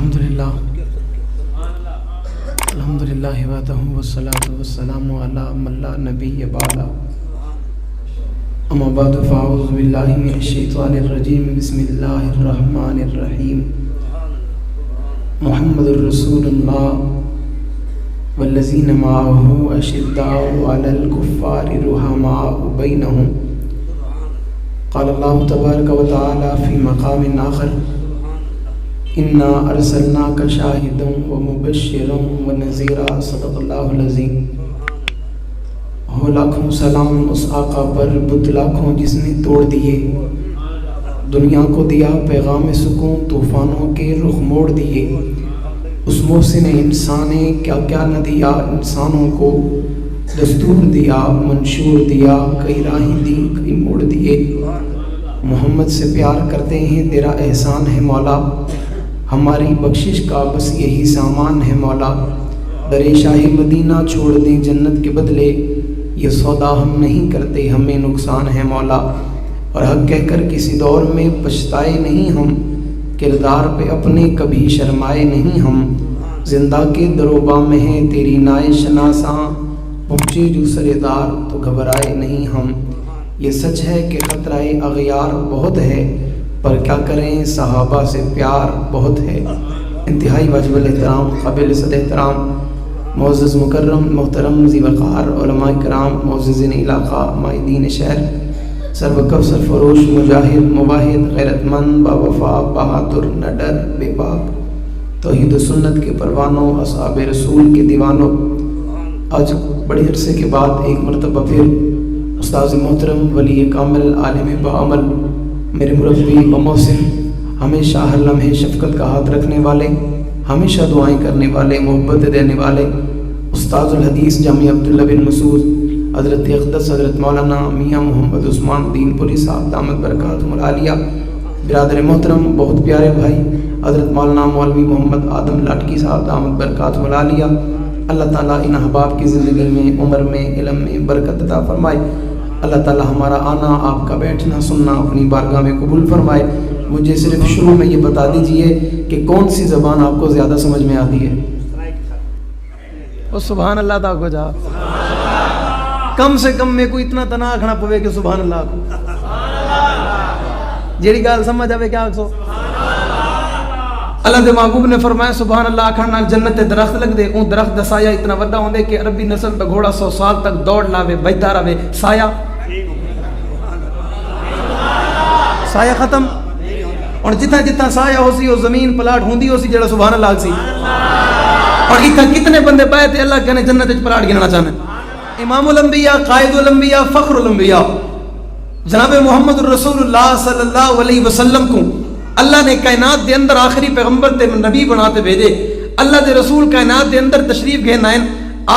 الحمدللہ وحدہ والصلاۃ والسلام علی من لا نبی بعدہ اما بعد فاعوذ باللہ من الشیطان الرجیم بسم اللہ الرحمن الرحیم محمد رسول اللہ والذین معه اشداء علی الکفار رحماء بینہم قال اللہ تبارک و تعالی فی مقام آخر انا ارسلناک شاہدا ومبشرا ونذیرا صدق اللہ العظیم۔ ہو لاکھوں سلام اس آقا پر بت لاکھوں جس نے توڑ دیے، دنیا کو دیا پیغام سکون طوفانوں کے رخ موڑ دیے۔ اس محسن انسان نے کیا کیا نہ دیا انسانوں کو، دستور دیا منشور دیا، کئی راہیں دی کئی موڑ دیے۔ محمد سے پیار کرتے ہیں تیرا احسان ہے مولا، ہماری بخشش کا بس یہی سامان ہے مولا۔ در شاہ مدینہ چھوڑ دیں جنت کے بدلے، یہ سودا ہم نہیں کرتے ہمیں نقصان ہے مولا۔ اور حق کہہ کر کسی دور میں پچھتائے نہیں ہم، کردار پہ اپنے کبھی شرمائے نہیں ہم۔ زندہ کے دروبا میں ہیں تیری نائے شناساں، پہنچے جو سردار تو گھبرائے نہیں ہم۔ یہ سچ ہے کہ خطرہ اغیار بہت ہے، پر کیا کریں صحابہ سے پیار بہت ہے۔ انتہائی واجب الاحترام قابل صد احترام معزز مکرم محترم ذی وقار علماء کرام معززین علاقہ مائدین شہر، سربکف سرفروش مجاہد مواحد غیرت مند باوفا بہادر نڈر بے باک توحید و سنت کے پروانوں اصحاب رسول کے دیوانوں، آج بڑے عرصے کے بعد ایک مرتبہ پھر استاذ محترم ولی کامل عالم بعمل میرے مربی و محسن، ہمیشہ ہر لمحے شفقت کا ہاتھ رکھنے والے، ہمیشہ دعائیں کرنے والے، محبت دینے والے، استاذ الحدیث جامعہ عبداللہ بن مسعود حضرت اقدس حضرت مولانا میاں محمد عثمان دین پوری صاحب دامت برکاتہم العالیہ، برادر محترم بہت پیارے بھائی حضرت مولانا مولوی محمد آدم لاٹکی صاحب دامت برکاتہم العالیہ۔ اللہ تعالیٰ ان احباب کی زندگی میں عمر میں علم میں برکت عطا فرمائے۔ اللہ تعالیٰ ہمارا آنا آپ کا بیٹھنا سننا اپنی بارگاہ میں قبول فرمائے۔ مجھے صرف شروع میں یہ بتا دیجئے کہ کون سی زبان آپ کو زیادہ سمجھ میں آتی ہے؟ سبحان اللہ تا کو جا کم سے کم میں کوئی اتنا تناہ کھنا پوے کہ سبحان اللہ کو جیڑی گال سمجھ آوے کیا سو اللہ دے محبوب نے فرمایا سبحان اللہ آکھنا جنت درخت لگ دے، اون درخت دا سایہ اتنا وڈا ہوندے کہ عربی نسل دا گھوڑا 100 سال تک دوڑ لاوے بجدا رہے، سایہ ختم۔ اور جتنا جتنا سایہ ہو سی وہ زمین پلاٹ ہوندی ہو سی جڑا سبحان اللہ سی۔ اور اتنا کتنے بندے پائے تھے اللہ کہنے جنت وچ پلاٹ گننا چاہنے۔ امام الانبیاء قائد الانبیاء فخر الانبیاء جناب محمد رسول اللہ صلی اللہ علیہ وسلم کو اللہ نے کائنات دے اندر آخری پیغمبر تے نبی بناتے بھیجے۔ اللہ دے رسول کائنات دے اندر تشریف گئے نائن،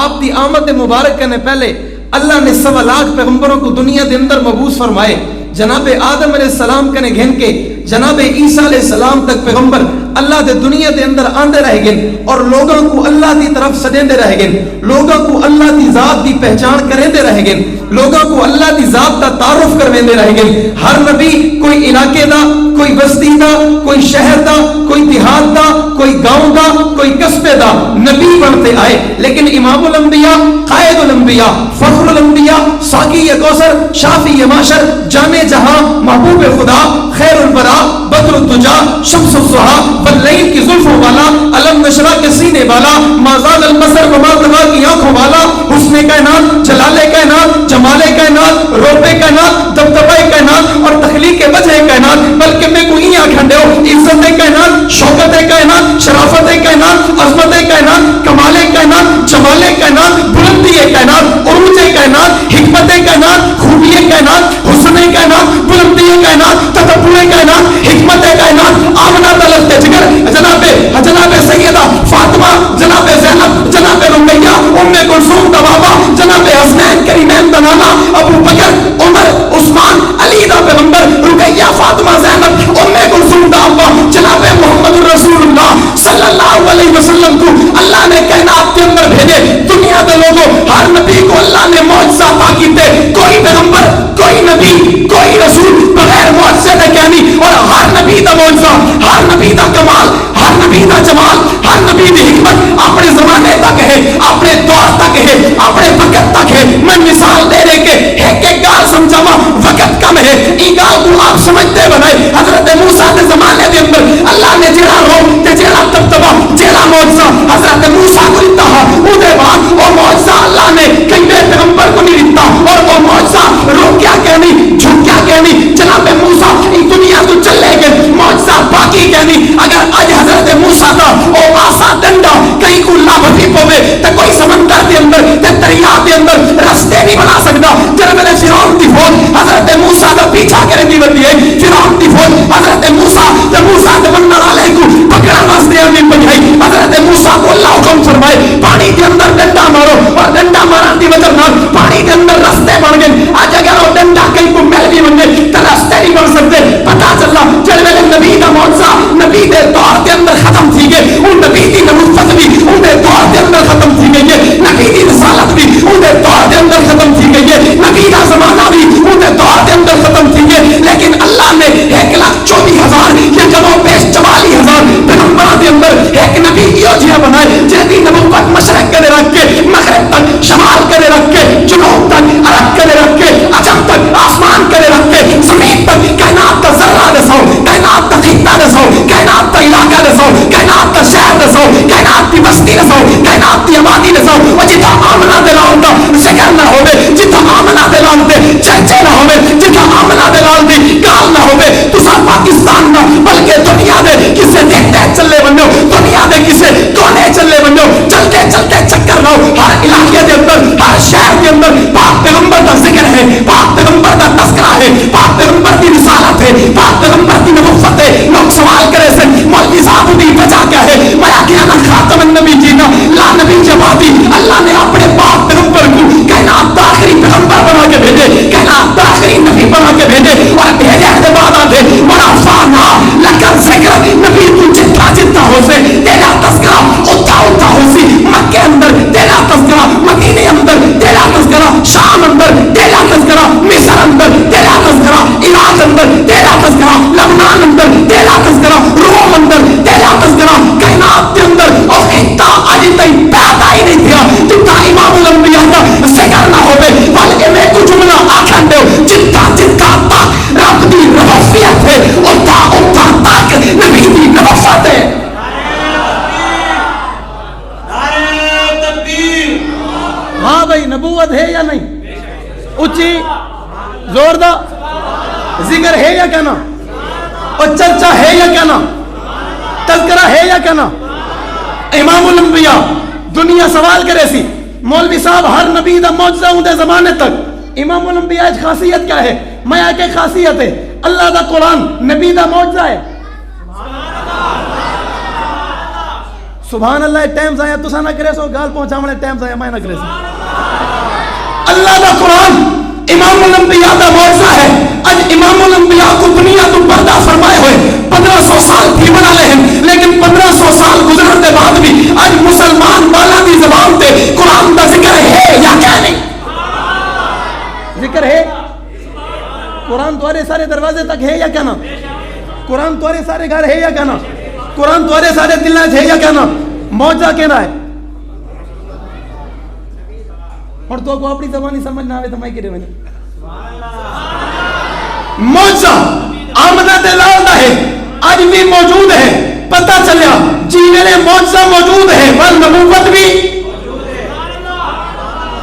آپ دی آمد مبارک کرنے پہلے اللہ نے 1.25 لاکھ پیغمبروں کو دنیا دے اندر مبعوث فرمائے۔ جناب آدم علیہ السلام کنے گھن کے جناب عیسیٰ علیہ السلام تک پیغمبر اللہ دے دنیا دے اندر آندے رہ گئے اور لوگوں کو اللہ دی طرف سدیندے رہ گئے، لوگوں کو اللہ دی ذات دی پہچان کریندے رہ گئے، لوگوں کو اللہ دی ذات دا تعارف کرویندے رہ گئے۔ ہر نبی کوئی علاقے دا، کوئی بستی دا، کوئی شہر دا، کوئی دیہات دا، کوئی گاؤں دا، کوئی قصبے دا نبی بنتے آئے، لیکن امام الانبیاء قائد الانبیاء فخر الانبیاء ساقی کوثر شافی معشر جامع جہاں محبوب خدا خیر البراء بدر الدجا شمس الضحیٰ واللیل کی زلفوں والا علم نشرہ کے سینے والا ما زال البصر وما طغى کی آنکھوں والا حسن کائنات جلال کائنات جمال کائنات روپ کائنات دبدبہ کائنات اور تخلیق وجہ کائنات، بلکہ میں کو یہ آنکھیں ہو عزت کائنات شوکت کائنات شرافت کائنات عظمت کائنات کمال کائنات جمال کائنات بلندی کائنات عروج کائنات حکمت کائنات خوبی کائنات حسن کائنات بلندی کائنات تدبر کائنات حکمت کائنات آمنہ طلب جگر جناب سیدہ فاطمہ جناب زینب جناب رقیہ ام کلثوم دا بابا جناب حسنین کریمین دا نانا ابوبکر عمر عثمان علی دا پیغمبر رقیہ فاطمہ زینب ام کلثوم دا ابا جناب محمد رسول اللہ صلی اللہ علیہ وسلم کو اللہ نے کائنات کے اندر بھیجے۔ دنیا دے لوگوں ہر نبی کو اللہ نے معجزہ عطا کیتے، کوئی پیغمبر کوئی نبی کوئی رسول بغیر معجزے دے کہنی، اور ہر نبی دا معجزہ ہر نبی دا کمال ہر نبی نبی دا جمال ہر نبی دی حکمت اپنے زمانے تک ہے, اپنے دور تک ہے, اپنے وقت تک ہے. میں مثال دے دے کے ایک ایک گال سمجھاواں, وقت کم ہے, ای گال کو آپ سمجھتے بنائے. حضرت موسیٰ دے زمانے دے اندر اللہ نے جڑا روح تے جڑا دبدبا جڑا معجزہ حضرت موسیٰ کو دتا ہے, او دے بعد وہ معجزہ اللہ نے کئی پیغمبر کو نہیں دتا, اور وہ معجزہ روح کیا کہنی جھوٹ کیا کہنی جناب موسیٰ ای دنیا تو چلے گئے معجزہ باقی کہنی. اگر اج حضرت موسیٰ دا او آسا ڈنڈا کہیں کو لب بھی پوے تے کوئی سمندر دے اندر تے دریا دے اندر رستے نہیں بنا سکدا. جب میرے فرعون دی فوج حضرت موسیٰ دا پیچھا کرن دی بندی ہے, فرعون دی فوج حضرت موسیٰ تے موسیٰ دے بننے والے کو پکڑن واسطے نہیں بنائی. حضرت موسیٰ کو اللہ حکم فرمائے پانی دے اندر ڈنڈا مارو, اور ڈنڈا مارن دی وجہ نال پانی دے اندر رستے بن گئے. اج اگر وہ ڈنڈا کہیں کو مل بھی بنے تے رستے نہیں بن سکتے. پتہ چلا جڑے ویلے نبی دا معجزہ نبی دے دور دے اندر ختم تھی گئے, اون نبی دی نبوت بھی اون دے دور دے اندر ختم تھی گئی ہے, نبی دی رسالت بھی اون دے دور دے اندر ختم تھی گئی ہے, نبی دا زمانہ بھی اون دے دور دے اندر ختم تھی گئی. لیکن اللہ نے 1,24,000 یا کمو بیش 44,000 پیغمبراں دے اندر ایک نبی ایو جہا بنائے جہاں دی نبوت مشرق کرے رکھ کے مغرب تک, شمال کرے رکھ کے, جنوب تک, عرب کرے رکھ کے, عجم تک, آسمان کرے رکھ کے, زمین تک, کائنات کا ذرہ دسو, کائنات کا خطہ دسو, کائنات کا علاقہ دسو, کائنات کا شہر دسو, کائنات کی بستی دسو, کائنات کی آبادی دسو. اور جتھا آمنہ دے نام دا ذکر نہ ہوے, جتھا آمنہ دے نام دے چرچے نہ ہوے, جتھا آمنہ دے نام دی گال نہ ہوے, تساں پاکستان نہ بلکہ دنیا دے کسے دیکھتے چلے بنو, دنیا دے کسے کونے چلے بنو, چلتے چلتے چکر لو. ہر علاقے دے اندر, ہر شہر کے اندر پاک پیغمبر دا ذکر ہے, پاک پیغمبر دا تذکرہ ہے, پاک پیغمبر کی رسالت ہے, پاک پیغمبر کی نبوت ہے. لوگ سوال کرے سے مولوی صاحب دی وجہ کیا ہے؟ میں کیا نا خاتم النبی جینا لا نبی جوابی. اللہ نے اپنے پاک پیغمبر کو کائنات دا آخری پیغمبر بنا کے بھیجے, کائنات دا آخری نبی بنا کے بھیجے, اور بھیجے کے بعد آتے ورفعنا لک الذکر. نبی تو جتنا جتنا ہو سے تیرا تذکرہ اتنا اتنا ہو سی. مکے اندر تیرا تذکرہ, مدینے اندر تیرا تذکرہ, شام اندر تیرا تذکرہ, مصر اندر تیرا تذکرہ, عراق اندر تیرا تذکرہ, لبنان اندر تیرا تذکرہ, روم اندر تیرا تذکرہ. کائنات کے اندر اور خطہ اج تک پیدا ہی نہیں تھیا جتنا امام الانبیاء کا ذکر نہ ہوے. بلکہ میں کو جملہ آکھن دے جتنا جتنا تک رب دی ربوبیت ہے اتنا اتنا تک نبی دی نبوت ہے. ہاں بھائی نبوت ہے یا نہیں؟ اچھی زوردار ذکر ہے یا کہنا, اور چرچا ہے یا کہنا, تذکرہ ہے یا کہنا. امام الانبیاء دنیا سوال کرے سی مولوی صاحب ہر نبی دا معجزہ ہوں دے زمانے تک, امام الانبیاء خاصیت کیا ہے؟ میں آ کے خاصیت ہے اللہ دا قرآن نبی دا معجزہ ہے. سبحان اللہ. ٹائم ضائع تسا نہ کرے سو, گال پہنچاونے ٹائم ضائع میں نہ کرے سو. اللہ دا قرآن امام الانبیاء دا معجزہ ہے. اج امام الانبیاء کو دنیا تو پردہ فرمائے ہوئے 1500 سال تھی بنا لے ہیں, لیکن 1500 سال گزرن دے بعد بھی اج مسلمان والا دی زبان تے قرآن دا ذکر ہے یا کیا نہیں؟ ذکر ہے. قرآن تمہارے سارے دروازے تک ہے یا کیا نا؟ قرآن تمہارے سارے گھر ہے یا کیا نا؟ قرآن تمہارے سارے دلوں ہے یا کیا نا؟ معجزہ کہنا ہے. اور تو کو اپنی زبانی سمجھ نہ آوے تو میں کرے بنے معجزہ آمنہ دے لال دا ہے آج بھی موجود ہے. پتہ چلیا جی میرے معجزہ موجود ہے ول نبوت بھی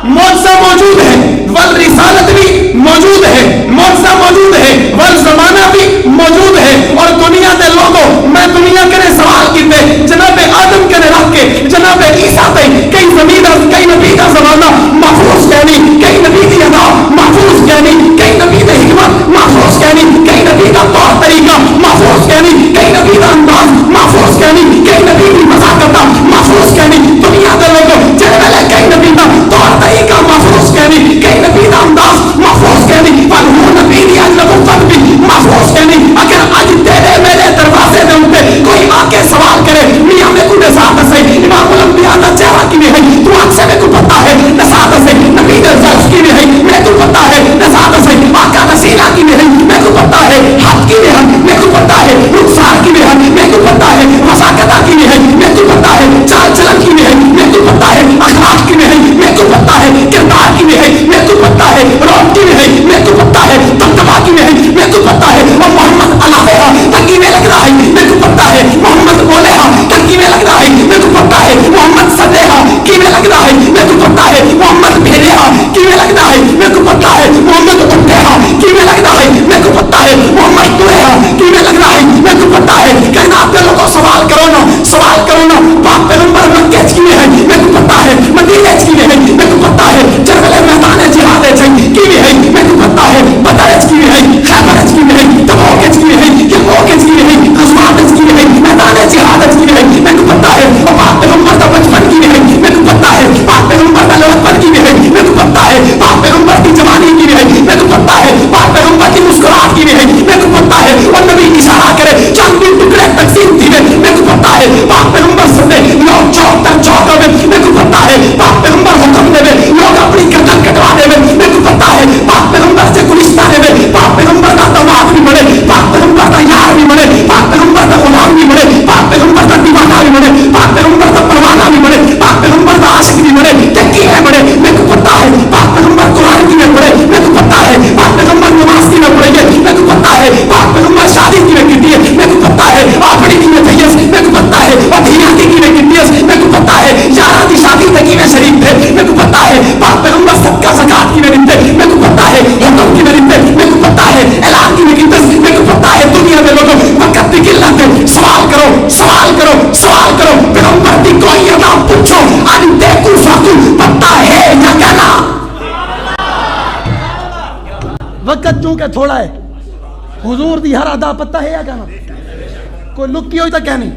معجزہ موجود ہے, ول رسالت بھی موجود ہے, معجزہ موجود ہے, ول زمانہ بھی موجود ہے. اور دنیا دے لوگوں میں دنیا کرے سوال کیتے جناب آدم کرے رکھ کے جناب عیسیٰ تے کئی زمین کئی نبی دا زمانہ محفوظ کہنی, کئی نبی دی ادا محفوظ کہنی, کئی نبی دی حکمت محفوظ کہنی, کئی نبی دا طور طریقہ محفوظ کہنی, کئی نبی دا انداز محفوظ کہنی, کئی نبی دی مذاکرہ محفوظ کہنی. دنیا دے لوگوں جڑے ویلے کئی نبی دا طور طریقہ محفوظ کہنی, کئی نبی دا انداز محفوظ کہنی, پر وہ نبی دی نبوت بھی محفوظ کہنی. اگر اج تیرے میرے دروازے دے اوپر کوئی آ کے سوال کرے میاں میں کو نسات سے امام الانبیاء دا چہرہ کی ہے تو آج سے میں کو پتہ ہے نسات سے نبی دے ظرف کی ہے میں کو پتہ ہے نسات سے آقا نسیلہ کی ہے میں کو پتہ ہے حق کی ہے میں کو پتہ ہے رخسار کی ہے میں کو پتہ ہے مساکتہ کی ہے کا تھوڑا ہے. حضور دی ہر ادا پتہ ہے یا کہنا کوئی لکی ہوئی تو کہنی.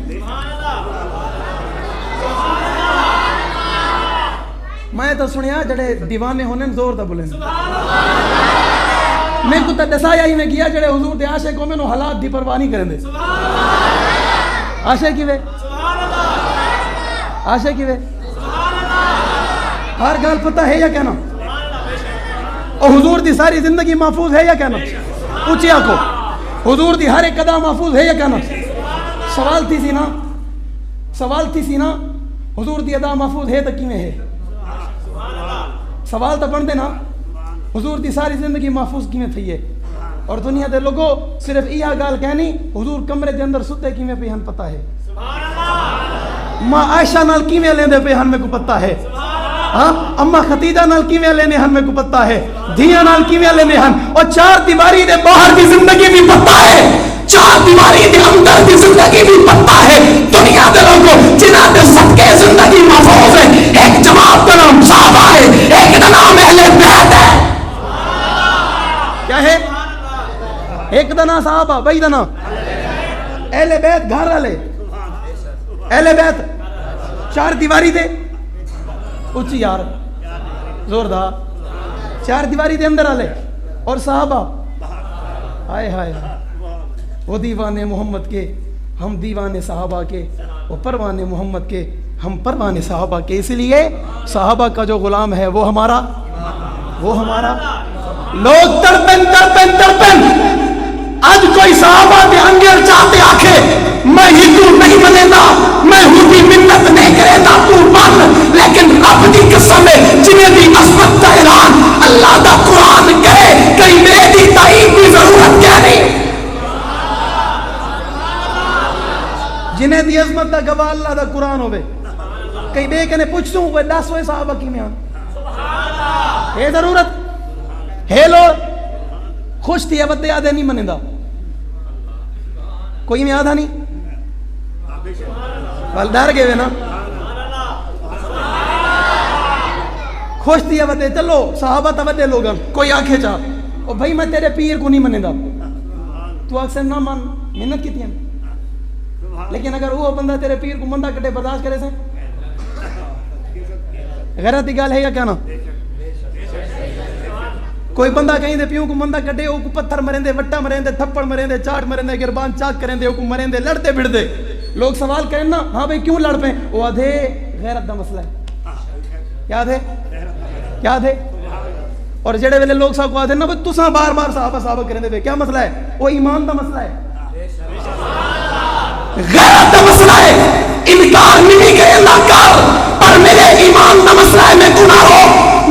میں تو سنیا جڑے دیوانے ہونے زور دا بولیں. میں کو تو دسایا ہی میں کیا جڑے حضور دے عاشق کو میں نو حالات دی پرواہ نہیں کریں دے. عاشق کی وے عاشق کی وے ہر گل پتہ ہے یا کہنا. اور حضور دی ساری زندگی محفوظ ہے یا کہنا. اونچی آنکھو حضور دی ہر ایک قدم محفوظ ہے یا کہنا. سوال تھی سی نا حضور دی ادا محفوظ ہے تو کیویں ہے. سوال تو بن دے نا حضور دی ساری زندگی محفوظ کیویں تھی ہے. اور دنیا دے لوگوں صرف یہ گال کہنی حضور کمرے دے اندر ستے کیویں پہ ہن پتہ ہے. ماں عائشہ نال کیویں لیندے پہ ہن میں کو پتہ ہے. ہاں اما خدیجہ نال کیویں لینے ہن میں کو پتہ ہے. دھیاں نال کیویں لینے ہن. اور چار دیواری دے باہر دی زندگی بھی پتہ ہے. چار دیواری دے اندر دی زندگی بھی پتہ ہے. دنیا دے لوگوں جنہاں دے صدقے زندگی محفوظ ہے. ایک جماعت کا نام صحابہ ہے, ایک کا نام اہلبیت ہے. کیا ہے؟ ایک دا نام صحابہ, بھائی دا نام اہلبیت. گھر والے اہلبیت چار دیواری دے اچھی یار زوردار چار دیواری دے اندر والے. اور صحابہ ہائے ہائے وہ دیوانے محمد کے ہم دیوانے صحابہ کے, وہ پروانے محمد کے ہم پروانے صحابہ کے. اس لیے صحابہ کا جو غلام ہے وہ ہمارا لوگ تڑپن آج کوئی صحابہ کے انگیر چاہتے آکھے میں ہندو نہیں بنے گا, میں ہندی منت نہیں کرے گا تو مان. لیکن رب دی قسم ہے جنہیں دی عظمت کا اعلان اللہ دا قرآن کرے کہیں میری تائید کی ضرورت کیا نہیں. جنہیں دی عظمت دا گواہ اللہ دا قرآن ہوئے کہیں بے کہنے پوچھ دوں وہ 10 ہوئے صحابہ کی میں آن ہے ضرورت ہے. لوگ خوش تھی ابد یادیں نہیں منے دا کوئی میں آدھا نہیں وال ڈر گئے وے نا خوش تھی ابد چلو صحابہ تبدے لوگ کوئی آنکھیں چاہ اور بھائی میں تیرے پیر کو نہیں منے دا تو اکثر نہ مان محنت کی تھی. لیکن اگر وہ بندہ تیرے پیر کو مندہ کٹے برداشت کرے سے غیرت کی گال ہے یا کیا نا. کوئی بندہ کہیں دے پیوں کو مندہ کٹے وہ کو پتھر مریں دے, وٹا مریں دے, تھپڑ مریں دے, چاٹ مریں دے, گربان چاک کریں دے, وہ کو مریں دے, لڑتے بھڑ دے. لوگ سوال کریں نا ہاں بھئی کیوں لڑ پیں, وہ آدھے غیرت دا مسئلہ ہے. کیا تھے اور جڑے ویلے لوگ صاحب کو آدھے نا بھئی تساں بار بار صحابہ کریں دے, کیا مسئلہ ہے؟ وہ ایمان دا مسئلہ ہے, غیرت دا مسئلہ ہے. انکار نہیں کرے اللہ کر, پر میرے ایمان دا مسئلہ ہے میں کو نہ رو,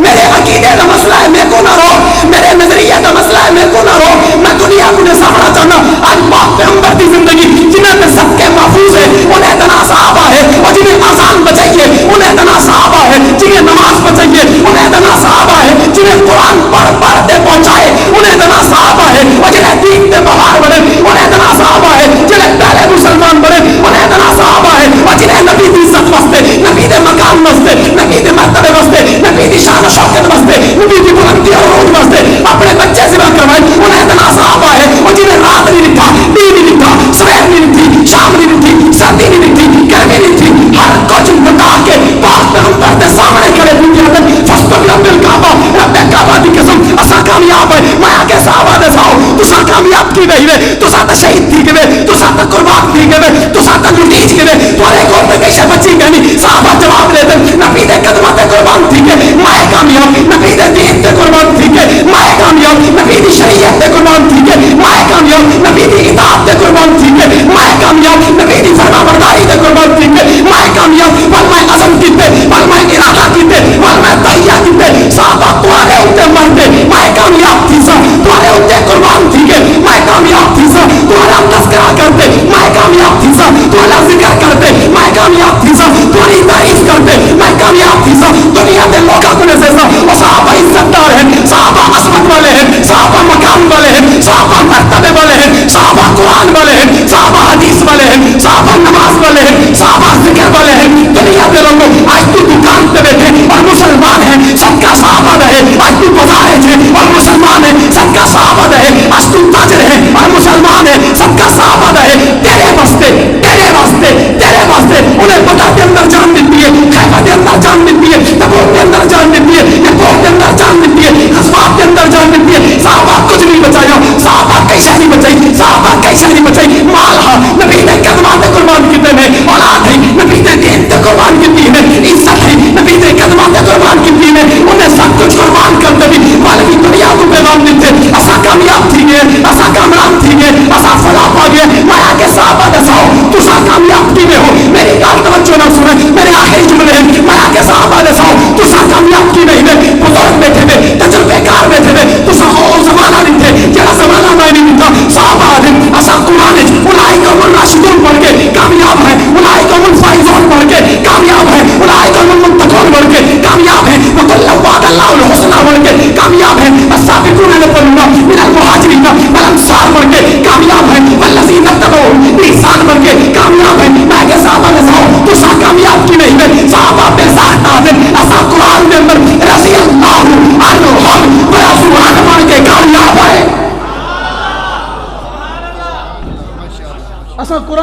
میرے عقیدے دا مسئلہ ہے میں کو نہ رو, میرے نظریہ دا مسئلہ ہے میں کو نہ رو. میں دنیا کو نے سامنا چاہنا آج پاک پیغمبر دی زندگی جنہیں پہ سب کے محفوظ ہے انہیں اتنا صحابہ ہے, اور جنہیں اذان بچائیے انہیں اتنا صحابہ ہے, جنہیں نماز بچائیے انہیں اتنا صحابہ ہے, جنہیں قرآن پڑھ دے پہنچائے انہیں اتنا صحابہ ہے, اور جنہیں دین دے بہار بڑھے انہیں اتنا صحابہ ہے, جنہیں پہلے مسلمان بڑھے انہیں اتنا صحابہ ہے, اور جنہیں نبی دی عزت واسطے, نبی دے مقام واسطے, نبی دے مرتبے واسطے, نبی دی شان و شوکت واسطے, نبی دی بلندی اور عروج واسطے اپنے بچے سے بات کروائے انہیں اتنا صحابہ ہے, اور جنہیں رات نہیں لکھا, دن نہیں لکھا, صبح نہیں لکھی, شام نہیں لکھی, سردی نہیں لکھی, گرمی نہیں تھی, ہر کچھ بتا کے پاک پیغمبر کے سامنے کھڑے دنیا میں فستق رب الکعبہ, رب کعبہ دی قسم اسا کامیاب ہے. میں آگے صحابہ دے ساؤ تسا کامیاب کی گئی وے, تسا تا شہید تھی گئے, تسا تا قربان تھی گئے, تسا تا لٹیج گئے, تمہارے گھر پہ کیسے بچی گئی. صحابہ جواب دے دیں نبی دے قدمہ تے قربان تھی گئے, میں کامیاب, نبی دے دین تے قربان تھی گئے, میں کامیاب, نبی دی شریعت تے قربان تھی گئے, میں کامیاب, نبی دی اطاعت تے قربان تھی گئے, میں کامیاب, نبی دی فرما برداری تے قربان تھی گئے, میں کامیاب, پر میں عزم کیتے, پر میں ارادہ کیتے, پر میں تہیہ کیتے. صحابہ تمہارے ہوتے مرتے, میں کامیاب تھی سا, تمہارے ہوتے قربان تھی گئے, میں کامیاب تھی سا, تمہارا تذکرہ کرتے, میں کامیاب تھی سا, تمہارا ذکر کرتے, میں کامیاب تھی سا, تمہاری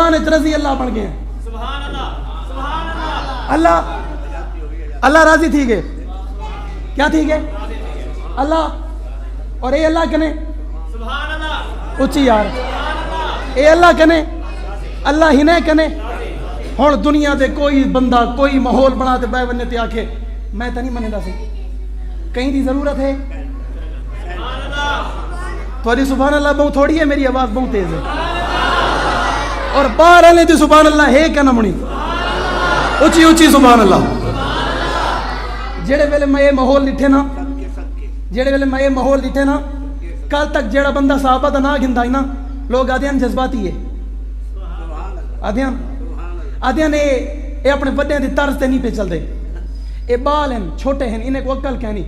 قرآن رضی اللہ بن گئے ہیں. اللہ راضی تھی گئے. کیا تھی گئے؟ اللہ. اور اے اللہ کنے اچھی یار اے اللہ کنے اللہ ہی نے کنے. ہوں دنیا دے کوئی بندہ کوئی ماحول بنا تے بہ بننے تے آکھے میں تو نہیں منے دا سی کہیں دی ضرورت ہے. تھوڑی سبحان اللہ بہت تھوڑی ہے, میری آواز بہت تیز ہے. اور باہر والے دی سبحان اللہ ہے کہ نہ منی اچھی اچھی سبحان اللہ. جڑے ویلے میں یہ ماحول لٹھے نا کل تک جڑا بندہ صحابہ دا نا گھندا ہی نا لوگ آدھے ہیں جذباتی ہے, آدھے نے اے اپنے بڑے دی طرز تے نہیں پہ چل دے, اے بال ہیں چھوٹے ہیں انہیں کو عقل کہنی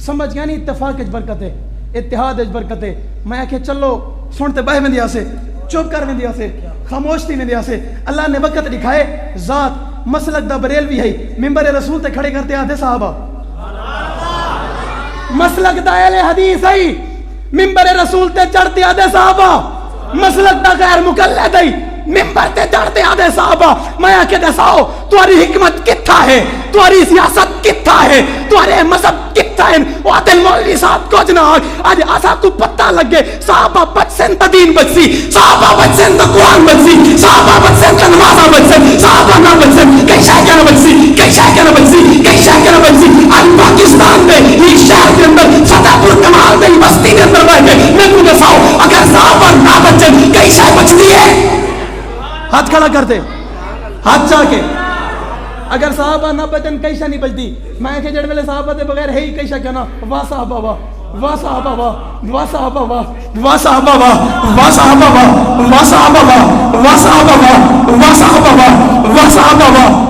سمجھ گیا نہیں. اتفاق اچ برکت ہے, اتحاد اچ برکت ہے. میں آکھے چلو سنتے بہ وندیا سے چپ کر وندیا سے خاموش تھی وندیا سے. اللہ نے وقت دکھائے ذات مسلک دا بریلوی ہے منبر رسول تے کھڑے کرتے آدھے صحابہ. مسلک دا اہل حدیث ہے منبر رسول تے چڑھتے آدھے صحابہ. مسلک دا غیر مقلد ہے منبر تے چڑھتے آدھے صحابہ. میں آکے دساؤ تمہاری حکمت کتھا ہے, تمہاری سیاست کتھا ہے, تمہارے مذہب کتھا ہے. وہ آتے مولوی صاحب کو جناب آج آسا کو پتہ لگے صحابہ بچسن تا دین بچسی, صحابہ بچسن تا قرآن بچسی, صحابہ بچسن تا نمازہ بچسن, صحابہ نہ بچسن کئی شاہ کیا نہ بچسی, کئی شاہ کیا نہ بچسی, کئی شاہ کیا نہ بچسی. آج پاکستان میں ایک شہر کے اندر فتح پور کمال میں بستی کے اندر بیٹھے میں کو دساؤ اگر صحابہ نہ بچن کئی شاہ بچتی ہے. ہاتھ کھڑا کرتے ہاتھ چاہ کے اگر صحابہ نہ بچن کئی شاہ نہیں بچتی. میں کہ جڑ ویلے صحابہ دے بغیر ہے ہی کئی شاہ کہنا واہ صحابہ واہ واہ صحابہ واہ واہ صحابہ واہ واہ صحابہ واہ واہ صحابہ واہ واہ صحابہ واہ واہ صحابہ واہ واہ صحابہ واہ واہ صحابہ واہ.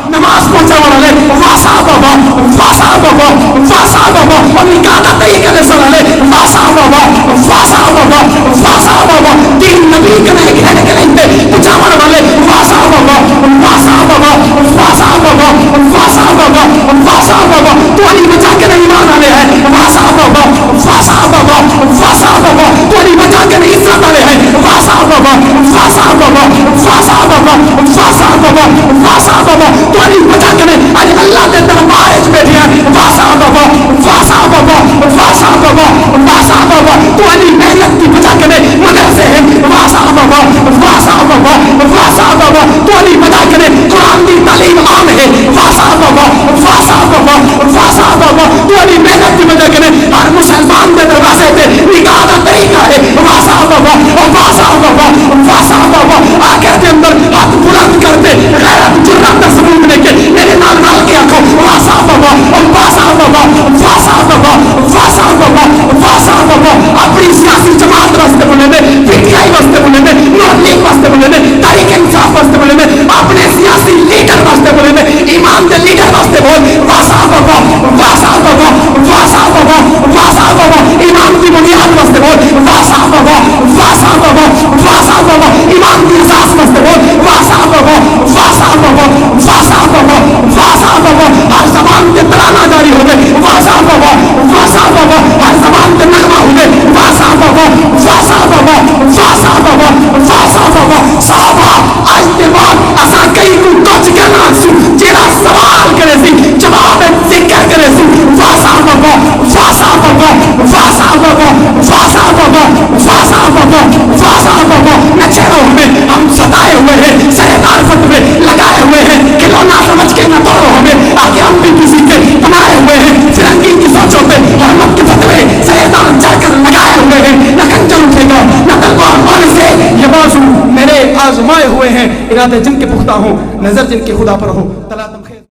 نماز پہنچا والے واہ صحابہ واہ واہ صحابہ واہ واہ صحابہ واہ. اور نکاح تے کرے سوالے واہ صحابہ واہ واہ صحابہ واہ واہ صحابہ واہ. تین نبی کنے گھڑ کے لینتے پچاون والے واہ صحابہ واہ واہ صحابہ واہ واہ صحابہ واہ واہ صحابہ واہ واہ صحابہ واہ. تو علی بچا کے ایمان والے ہیں واہ صحابہ واہ واہ صحابہ واہ واہ صحابہ واہ. تو علی بچا کے عزت والے ہیں واہ صحابہ واہ واہ صحابہ واہ واہ صحابہ واہ واہ صحابہ واہ واہ صحابہ واہ. تو علی بچا کے آج اللہ کے دربار وچ بیٹھے ہیں واہ صحابہ واہ واہ صحابہ واہ واہ صحابہ واہ واہ صحابہ واہ. تو علی محنت کی بچا کے مدرسے ہیں واہ صحابہ واہ واہ صحابہ واہ واہ صحابہ واہ. تو علی بچا کے قرآن کی تعلیم عام ہے واہ صحابہ واہ واہ صحابہ واہ واہ صحابہ واہ. تو علی محنت کی بچا کے ہر مسلمان کے دروازے پہ نکاح کا طریقہ ہے واہ صحابہ واہ واہ صحابہ واہ واہ صحابہ واہ. آخر کے اندر ہاتھ بلند کرتے غیرت جرات کا ثبوت لے کے میرے نال نال کے آنکھوں واہ صحابہ واہ واہ صحابہ واہ واہ صحابہ واہ واہ صحابہ واہ واہ صحابہ واہ. اپنی سیاسی جماعت واسطے بولے نے, پی ٹی آئی واسطے بولے نے, نون لیگ واسطے بولے نے, تحریک انصاف واسطے بولے نے, اپنے سیاسی لیڈر واسطے بولے نے, ایمان دے لیڈر واسطے بول واہ صحابہ واہ واہ صحابہ واہ واہ صحابہ واہ واہ صحابہ واہ. ایمان کی بنیاد واسطے بول واہ صحابہ واہ واہ صحابہ واہ واہ صحابہ واہ. ایمان کی اساس واسطے بول واہ صحابہ واہ واہ صحابہ واہ واہ صحابہ واہ واہ صحابہ واہ. ہر زبان کے ترانہ جاری ہو گئے واہ صحابہ واہ واہ صحابہ واہ. ہر زبان کے نغمہ ہو گئے واہ صحابہ واہ واہ صحابہ واہ واہ صحابہ واہ واہ صحابہ واہ. صحابہ آج کے بعد اساں کئی کو کچھ کہنا سو جڑا سوال کرے سی جواب ذکر کرے سی واہ صحابہ واہ واہ صحابہ واہ واہ صحابہ واہ واہ صحابہ واہ واہ صحابہ واہ واہ صحابہ واہ. نچھڑے ہوئے ہم ستائے ہوئے ہیں, سردار فتوے لگائے ہوئے ہیں, کھلونا سمجھ کے نہ توڑو ہمیں, آگے ہم بھی کسی کے بنائے ہوئے ہیں. فرنگی کی سوچوں پہ حرمت کے فتوے سردار چڑھ کر لگائے ہوئے ہیں. نہ کنجر اٹھے گا نہ تلوار اور سے یہ بازو میرے آزمائے ہوئے ہیں, ارادے جن کے پختہ ہوں نظر جن کے خدا پر ہوں.